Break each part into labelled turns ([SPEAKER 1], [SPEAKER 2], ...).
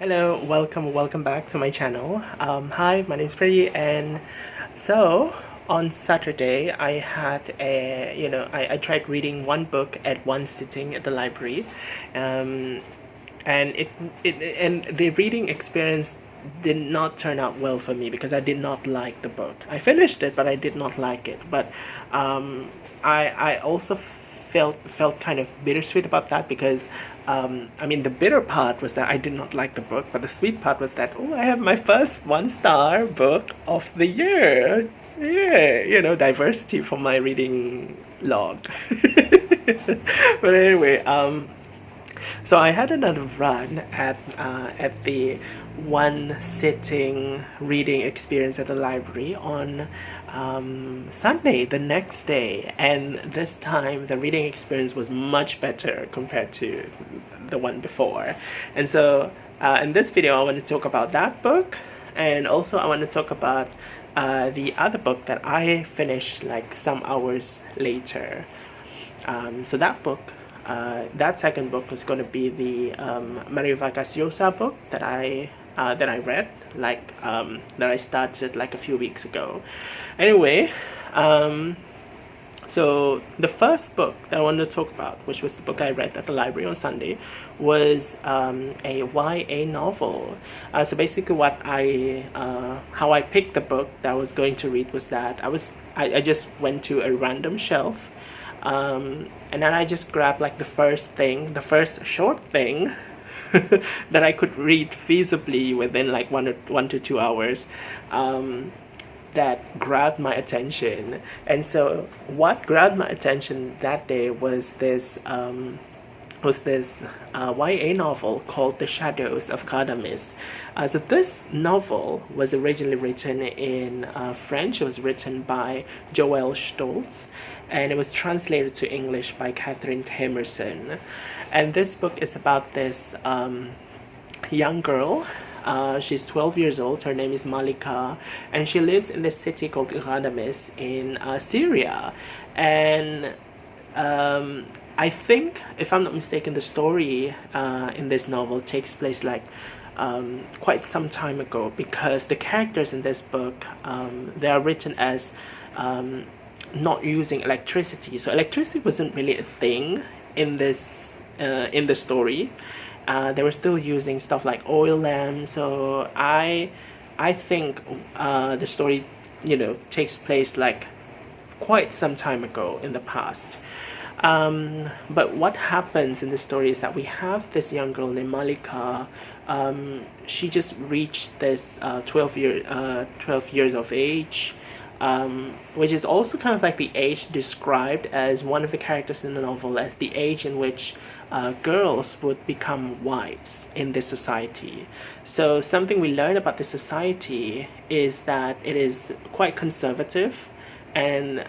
[SPEAKER 1] Hello, welcome back to my channel. Hi, my name is Freddie, and so on Saturday I had I tried reading one book at one sitting at the library, um, and and the reading experience did not turn out well for me because I did not like the book. I finished it, but I did not like it. But I also felt kind of bittersweet about that because I mean the bitter part was that I did not like the book, but the sweet part was that I have my first 1-star book of the year. Yeah, diversity for my reading log. But anyway, so I had another run at the one sitting reading experience at the library on Sunday, the next day, and this time the reading experience was much better compared to the one before. And so in this video I want to talk about that book, and also I want to talk about the other book that I finished like some hours later. So that second book is going to be the Mario Vargas Llosa book that I read, that I started like a few weeks ago. Anyway, so the first book that I wanted to talk about, which was the book I read at the library on Sunday, was a YA novel. So basically how I picked the book that I was going to read was that I just went to a random shelf, and then I just grabbed like the first short thing that I could read feasibly within like 1 to 2 hours, that grabbed my attention. And so what grabbed my attention that day was this YA novel called The Shadows of Ghadames. So this novel was originally written in French. It was written by Joëlle Stolz, and it was translated to English by Temerson. And this book is about this young girl. She's 12 years old. Her name is Malika, and she lives in this city called Ghadames in Syria. And I think, if I'm not mistaken, the story in this novel takes place like quite some time ago, because the characters in this book, they are written as not using electricity. So electricity wasn't really a thing in the story. They were still using stuff like oil lamps. So I think the story takes place like quite some time ago in the past. But what happens in the story is that we have this young girl named Malika. She just reached this 12 years of age, which is also kind of like the age described as one of the characters in the novel as the age in which girls would become wives in this society. So something we learn about this society is that it is quite conservative, and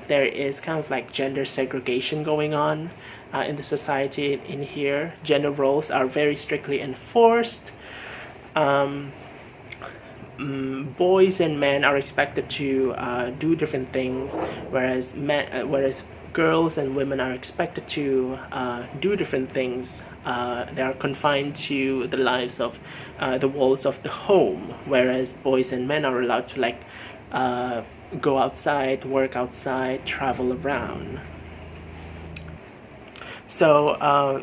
[SPEAKER 1] there is kind of like gender segregation going on in the society in here. Gender roles are very strictly enforced. Boys and men are expected to do different things, whereas girls and women are expected to do different things. They are confined to the lives of the walls of the home, whereas boys and men are allowed to like go outside, work outside, travel around. So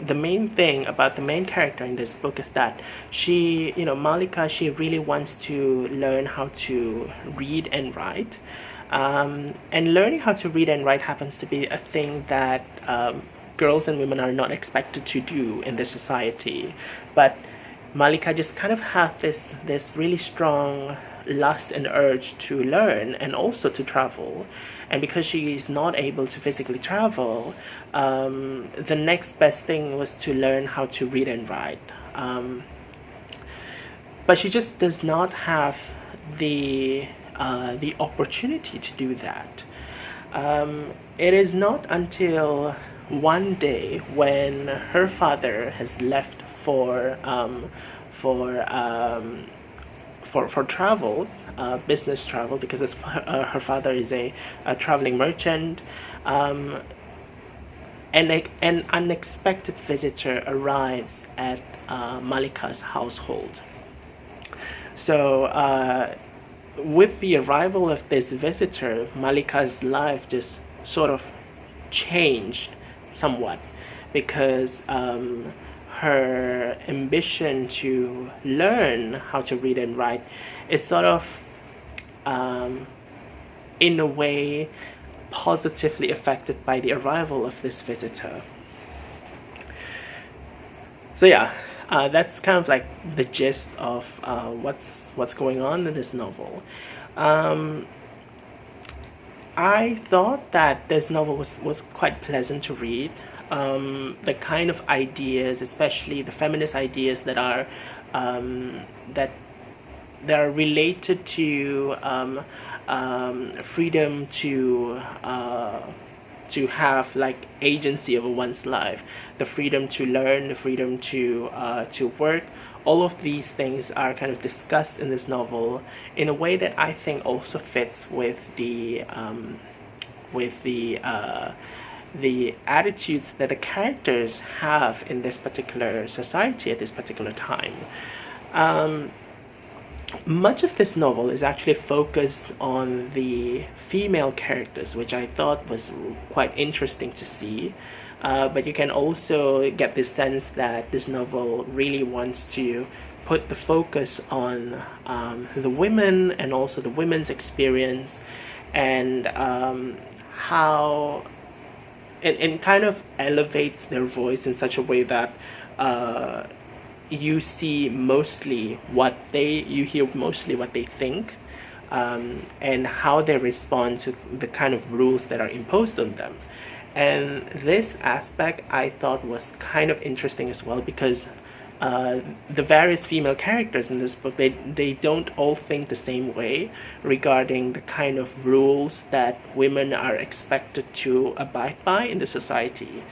[SPEAKER 1] the main thing about the main character in this book is that she, Malika, she really wants to learn how to read and write. And learning how to read and write happens to be a thing that girls and women are not expected to do in this society. But Malika just kind of has this really strong lust and urge to learn and also to travel. And because she is not able to physically travel, the next best thing was to learn how to read and write. But she just does not have the opportunity to do that. It is not until one day when her father has left for travels, business travel, because her father is a traveling merchant, an unexpected visitor arrives at Malika's household. So with the arrival of this visitor, Malika's life just sort of changed somewhat, because her ambition to learn how to read and write is sort of, in a way, positively affected by the arrival of this visitor. So yeah, that's kind of like the gist of what's going on in this novel. I thought that this novel was quite pleasant to read. The kind of ideas, especially the feminist ideas that are related to freedom to have like agency over one's life, the freedom to learn, the freedom to work. All of these things are kind of discussed in this novel in a way that I think also fits with the attitudes that the characters have in this particular society at this particular time. Much of this novel is actually focused on the female characters, which I thought was quite interesting to see. But you can also get the sense that this novel really wants to put the focus on the women and also the women's experience, and how it kind of elevates their voice in such a way that you hear mostly what they think, and how they respond to the kind of rules that are imposed on them. And this aspect I thought was kind of interesting as well, because the various female characters in this book, they don't all think the same way regarding the kind of rules that women are expected to abide by in the society.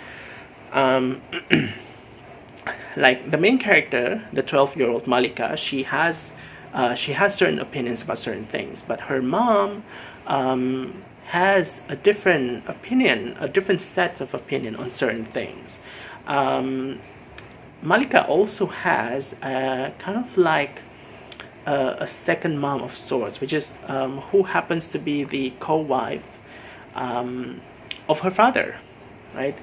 [SPEAKER 1] Like the main character, the 12-year-old Malika, she has certain opinions about certain things, but her mom has a different opinion, a different set of opinion on certain things. Malika also has kind of like a second mom of sorts, which is who happens to be the co-wife of her father, right?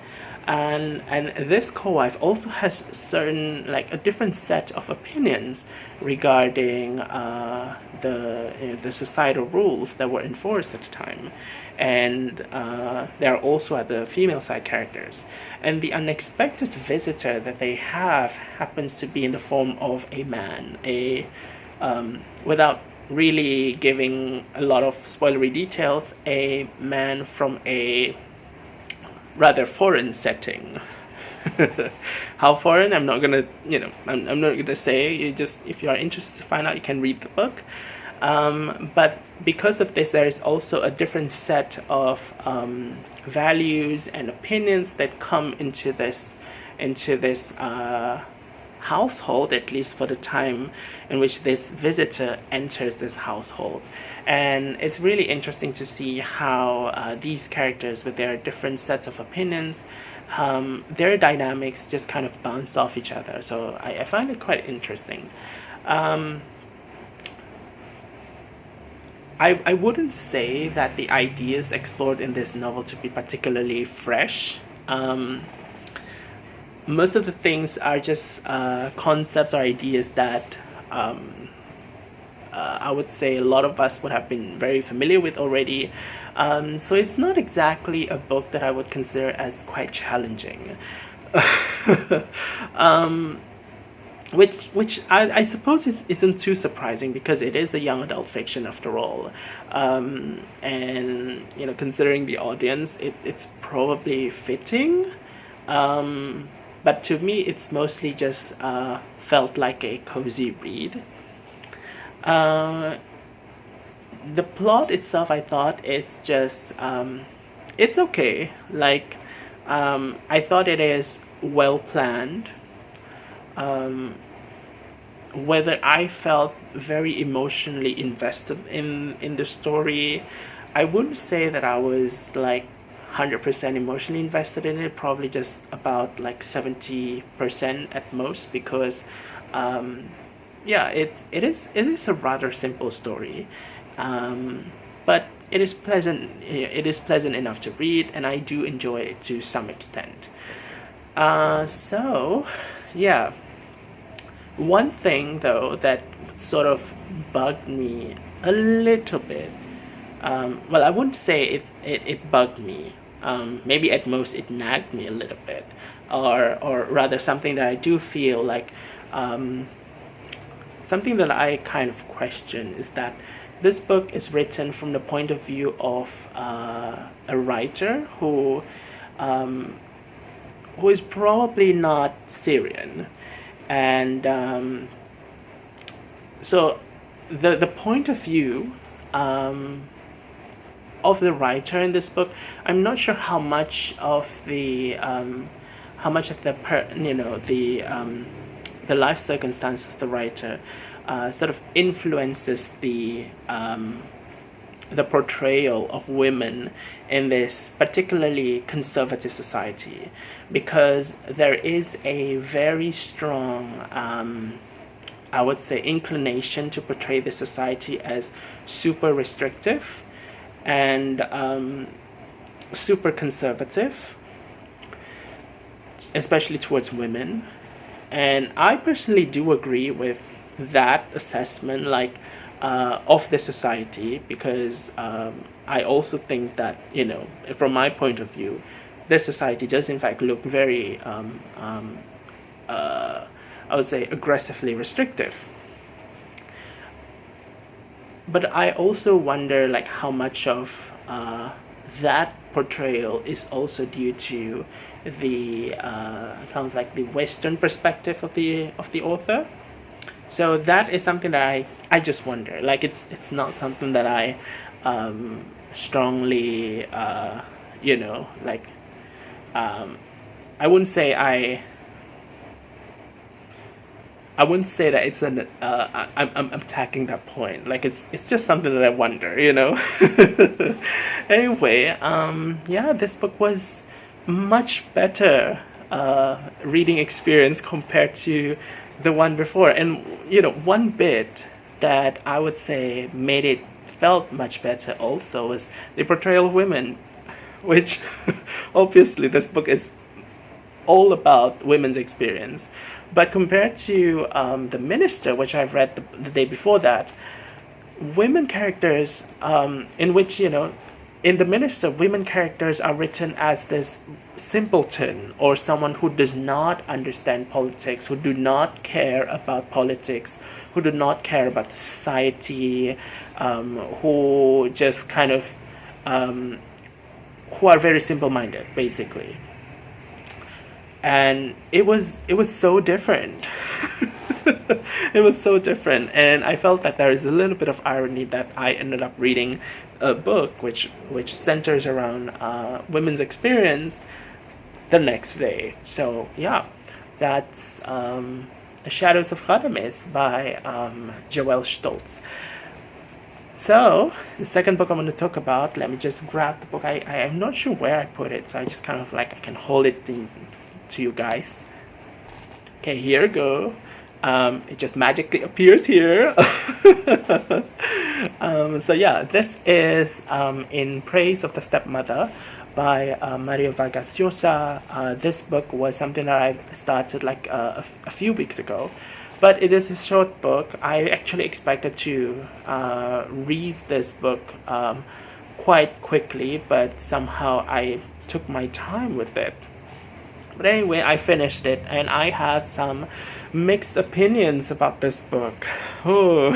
[SPEAKER 1] And this co-wife also has certain, like, a different set of opinions regarding the societal rules that were enforced at the time. And there are also other female side characters. And the unexpected visitor that they have happens to be in the form of a man, without really giving a lot of spoilery details, a man from a rather foreign setting. How foreign, I'm not gonna, I'm not gonna say. You just, if you are interested to find out, you can read the book. But because of this, there is also a different set of values and opinions that come into this household, at least for the time in which this visitor enters this household. And it's really interesting to see how these characters, with their different sets of opinions, their dynamics just kind of bounce off each other. So I find it quite interesting. I wouldn't say that the ideas explored in this novel to be particularly fresh. Most of the things are just concepts or ideas that I would say a lot of us would have been very familiar with already. So it's not exactly a book that I would consider as quite challenging. Which I suppose isn't too surprising, because it is a young adult fiction after all. And, considering the audience, it's probably fitting. But to me, it's mostly just felt like a cozy read. The plot itself, I thought, is just, it's okay. Like, I thought it is well planned. Whether I felt very emotionally invested in the story, I wouldn't say that I was like 100% emotionally invested in it, probably just about like 70% at most, because yeah, it is a rather simple story, but it is pleasant. It is pleasant enough to read, and I do enjoy it to some extent. So yeah, one thing though that sort of bugged me a little bit. Well, I wouldn't say it bugged me. Maybe at most it nagged me a little bit, or rather something that I do feel like, something that I kind of question is that this book is written from the point of view of a writer who is probably not Syrian, and so the point of view of the writer in this book, I'm not sure how much of the the life circumstance of the writer sort of influences the portrayal of women in this particularly conservative society, because there is a very strong, I would say, inclination to portray the society as super restrictive and super conservative, especially towards women. And I personally do agree with that assessment, like, of the society, because I also think that, from my point of view, this society does in fact look very, I would say, aggressively restrictive. But I also wonder, like, how much of that portrayal is also due to the kind of like the Western perspective of the author. So that is something that I just wonder. Like, it's not something that I strongly like, I wouldn't say I wouldn't say that it's an I'm attacking that point. Like, it's just something that I wonder, Anyway, yeah, this book was much better reading experience compared to the one before. And one bit that I would say made it felt much better also was the portrayal of women, which obviously this book is all about women's experience. But compared to The Minister, which I've read the day before that, women characters, in which, in The Minister, women characters are written as this simpleton, or someone who does not understand politics, who do not care about politics, who do not care about the society, who just kind of, who are very simple-minded, basically. And it was so different. It was so different, and I felt that there is a little bit of irony that I ended up reading a book which centers around women's experience the next day. So yeah, that's The Shadows of Ghadames by Joëlle Stolz. So the second book I'm going to talk about, let me just grab the book. I'm not sure where I put it, so I just kind of like, I can hold it to you guys. Okay, here we go. It just magically appears here. So yeah, this is In Praise of the Stepmother by Vargas Llosa. This book was something that I started like a few weeks ago, but it is a short book. I actually expected to read this book quite quickly, but somehow I took my time with it. But anyway, I finished it, and I had some mixed opinions about this book. Oh.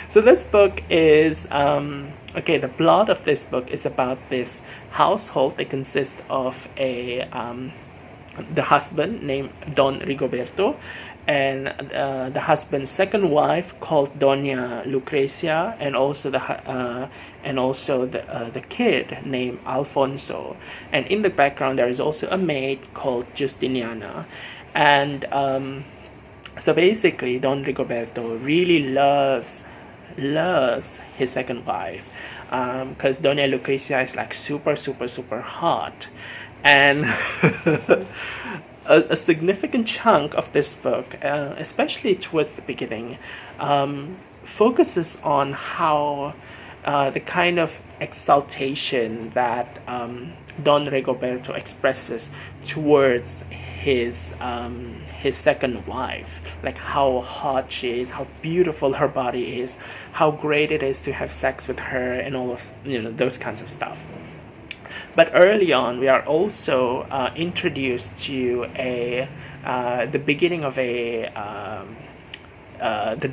[SPEAKER 1] So this book is, okay, the plot of this book is about this household. It consists of the husband named Don Rigoberto, and the husband's second wife called Doña Lucrecia, and also the kid named Alfonso. And in the background there is also a maid called Justiniana. And so basically Don Rigoberto really loves loves his second wife, because Doña Lucrecia is like super, super, super hot. And a significant chunk of this book, especially towards the beginning, focuses on how the kind of exaltation that Don Rigoberto expresses towards his second wife, like how hot she is, how beautiful her body is, how great it is to have sex with her, and all of those kinds of stuff. But early on, we are also introduced to the beginning of the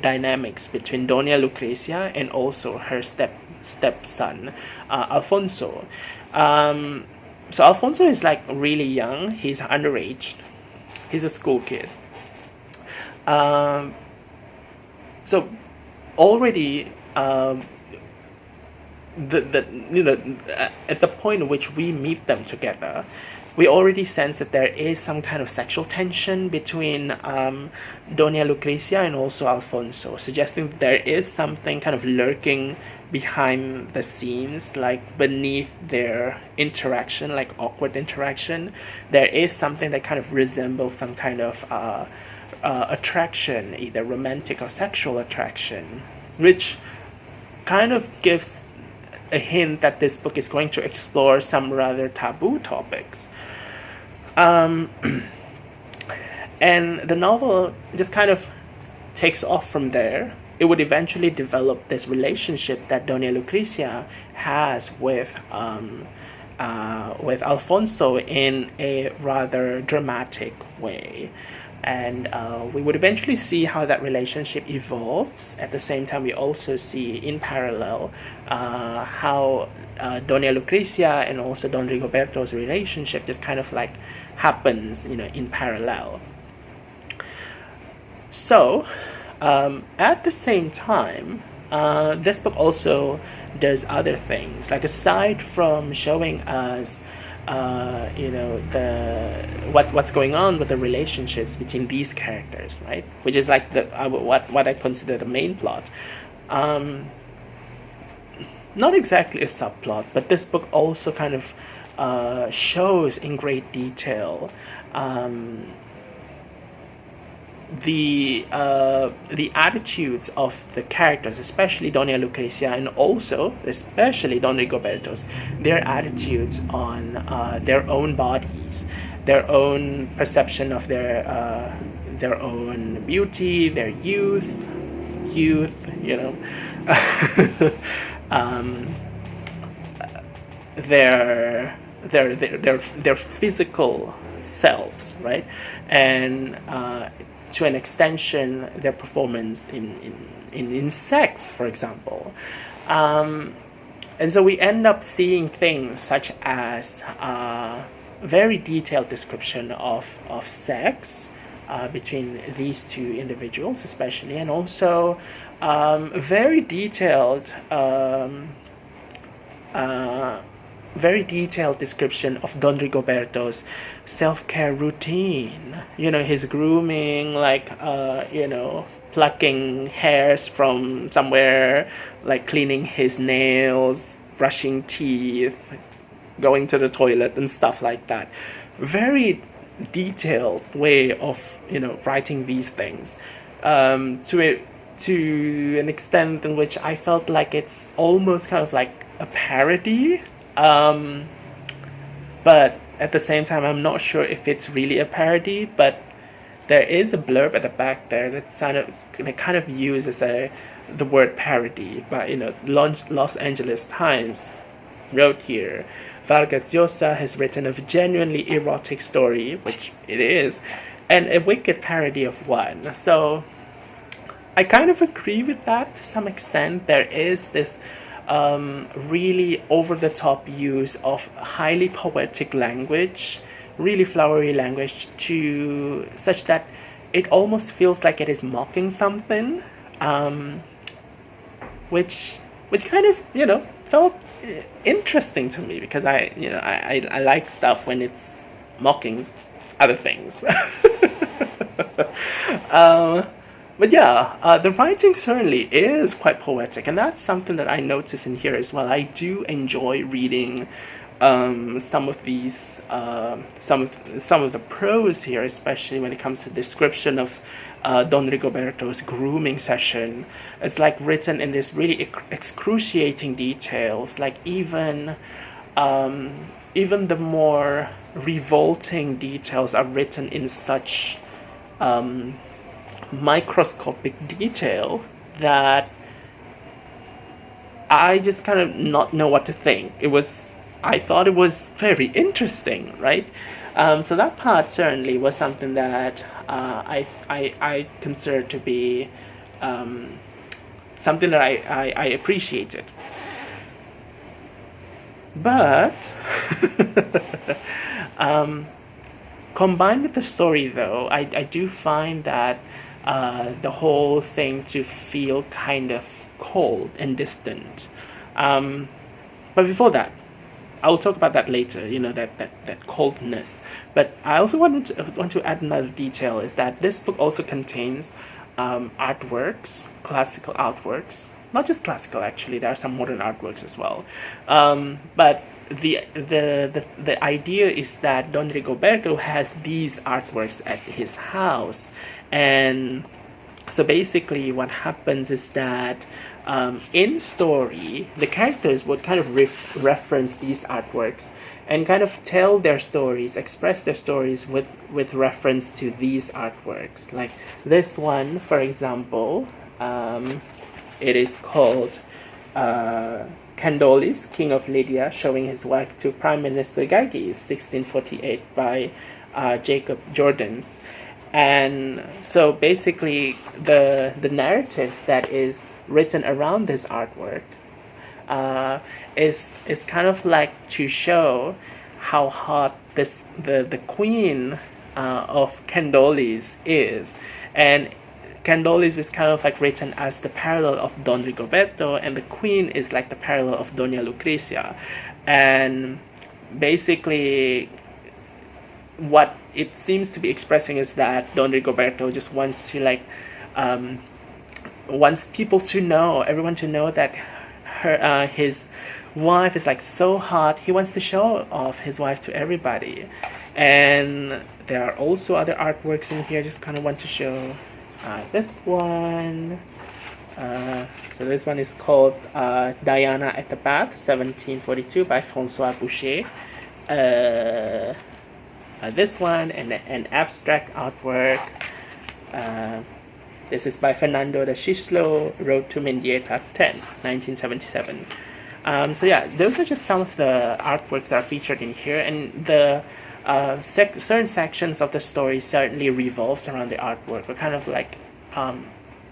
[SPEAKER 1] dynamics between Doña Lucrecia and also her stepson, Alfonso. So Alfonso is like really young. He's underage. He's a school kid. So already at the point in which we meet them together, we already sense that there is some kind of sexual tension between Doña Lucrecia and also Alfonso, suggesting that there is something kind of lurking behind the scenes, like beneath their interaction, like awkward interaction. There is something that kind of resembles some kind of attraction, either romantic or sexual attraction, which kind of gives a hint that this book is going to explore some rather taboo topics. And the novel just kind of takes off from there. It would eventually develop this relationship that Doña Lucrecia has with Alfonso in a rather dramatic way. And we would eventually see how that relationship evolves. At the same time, we also see in parallel how Doña Lucrecia and also Don Rigoberto's relationship just kind of like happens, in parallel. So, at the same time, this book also does other things. Like, aside from showing us what's going on with the relationships between these characters, right? Which is like what I consider the main plot. Not exactly a subplot, but this book also kind of shows in great detail the attitudes of the characters, especially Doña Lucrecia and also especially Don Rigoberto's, their attitudes on their own bodies, their own perception of their own beauty, their youth, their physical selves, right? And to an extension, their performance in sex, for example. And so we end up seeing things such as very detailed description of sex between these two individuals, especially, and also very detailed description of Don Rigoberto's self-care routine. His grooming, like, plucking hairs from somewhere, like cleaning his nails, brushing teeth, going to the toilet and stuff like that. Very detailed way of, writing these things. To an extent in which I felt like it's almost kind of like a parody. But at the same time, I'm not sure if it's really a parody, but there is a blurb at the back there that kind of uses the word parody. But Los Angeles Times wrote here, Vargas Llosa has written a genuinely erotic story, which it is, and a wicked parody of one. So I kind of agree with that to some extent. There is this really over-the-top use of highly poetic language, really flowery language, to such that it almost feels like it is mocking something, which kind of felt interesting to me, because I like stuff when it's mocking other things. But yeah, the writing certainly is quite poetic, and that's something that I notice in here as well. I do enjoy reading some of these, some of the prose here, especially when it comes to description of Don Rigoberto's grooming session. It's like written in this really excruciating details. Like even the more revolting details are written in such microscopic detail that I just kind of not know what to think. I thought it was very interesting, right? So that part certainly was something that I consider to be something that I appreciated. But combined with the story, though, I do find that the whole thing to feel kind of cold and distant. But before that, I'll talk about that later, that coldness. But I also want to add another detail, is that this book also contains artworks, classical artworks. Not just classical, actually. There are some modern artworks as well. But the idea is that Don Rigoberto has these artworks at his house. And so basically what happens is that in story, the characters would kind of reference these artworks and kind of tell their stories, express their stories with reference to these artworks. Like this one, for example, it is called Candolis, King of Lydia, showing his wife to Prime Minister Gagis, 1648, by Jacob Jordaens. And so basically the narrative that is written around this artwork is kind of like to show how hot the queen of Candolis is. And Candolis is kind of like written as the parallel of Don Rigoberto, and the queen is like the parallel of Doña Lucrecia. And basically what it seems to be expressing is that Don Rigoberto just wants to wants people to know, everyone to know that his wife is like so hot. He wants to show off his wife to everybody. And there are also other artworks in here. Just kind of want to show this one. So this one is called Diana at the Bath, 1742, by François Boucher. This one, and an abstract artwork. This is by Fernando de Chislo, Road to Mendieta 10, 1977. So yeah, those are just some of the artworks that are featured in here, and the certain sections of the story certainly revolves around the artwork, or kind of like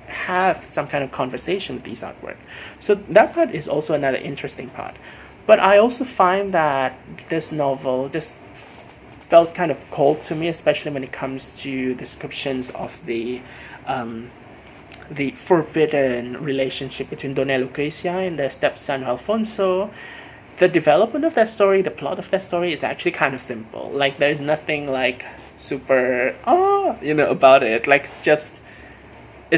[SPEAKER 1] have some kind of conversation with these artwork. So that part is also another interesting part. But I also find that this novel just felt kind of cold to me, especially when it comes to descriptions of the forbidden relationship between Doña Lucrecia and their stepson Alfonso. The development of that story, the plot of that story is actually kind of simple. Like, there's nothing like super about it. Like, it's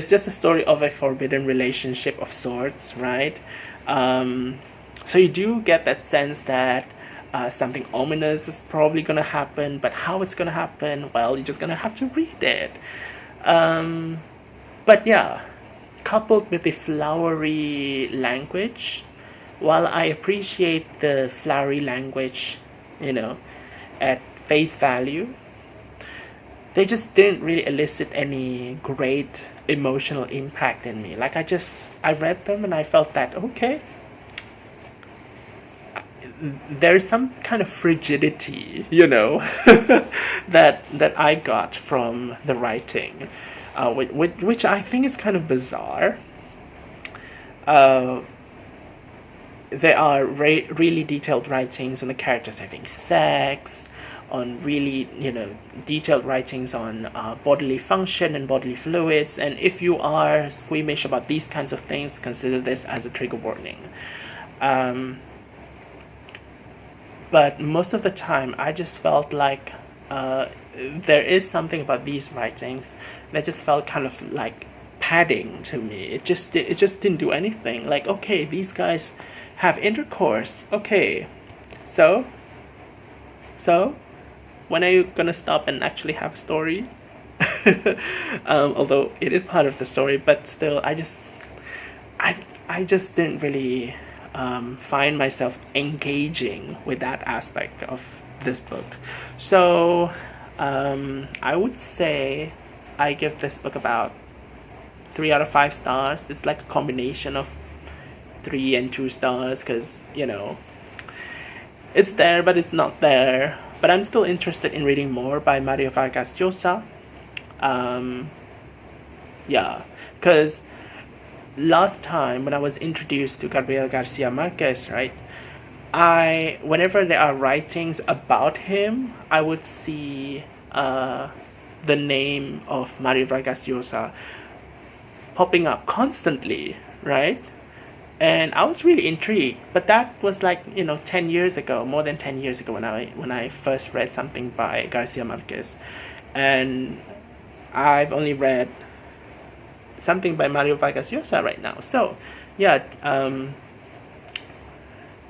[SPEAKER 1] just a story of a forbidden relationship of sorts, right? So you do get that sense that something ominous is probably going to happen, but how it's going to happen, well, you're just going to have to read it. But yeah, coupled with the flowery language, while I appreciate the flowery language, at face value, they just didn't really elicit any great emotional impact in me. Like, I read them and I felt that, okay, there's some kind of frigidity, that I got from the writing, which I think is kind of bizarre. There are really detailed writings on the characters having sex, on really, detailed writings on bodily function and bodily fluids. And if you are squeamish about these kinds of things, consider this as a trigger warning. But most of the time, I just felt like there is something about these writings that just felt kind of like padding to me. It just didn't do anything. Like, okay, these guys have intercourse. Okay, so when are you gonna stop and actually have a story? Although it is part of the story, but still, I just didn't really find myself engaging with that aspect of this book. So I would say I give this book about 3 out of 5 stars. It's like a combination of 3 and 2 stars, because, you know, it's there but it's not there. But I'm still interested in reading more by Mario Vargas Llosa. Yeah, because last time when I was introduced to Gabriel Garcia Marquez, right, whenever there are writings about him, I would see the name of Mario Vargas Llosa popping up constantly, right? And I was really intrigued, but that was like, you know, 10 years ago, more than 10 years ago, when I first read something by Garcia Marquez. And I've only read something by Mario Vargas Llosa right now. So yeah,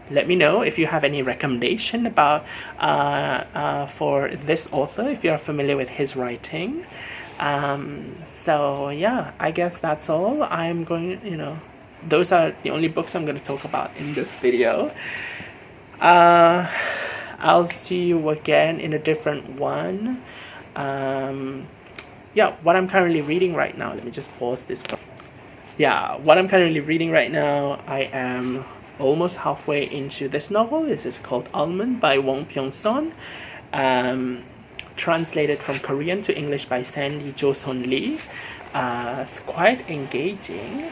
[SPEAKER 1] let me know if you have any recommendation about for this author, if you're familiar with his writing. So yeah, I guess that's all. I'm going, you know, those are the only books I'm going to talk about in this video. I'll see you again in a different one. Yeah, what I'm currently reading right now, let me just pause this. Yeah, what I'm currently reading right now, I am almost halfway into this novel. This is called Almond by Won-Pyung Sohn. Translated from Korean to English by Sandy Joosun Lee. It's quite engaging.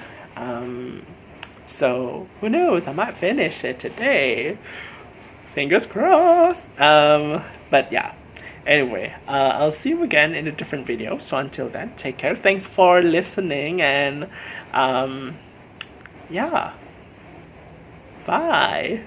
[SPEAKER 1] So who knows, I might finish it today. Fingers crossed. But yeah, anyway, I'll see you again in a different video. So until then, take care. Thanks for listening, and yeah, bye.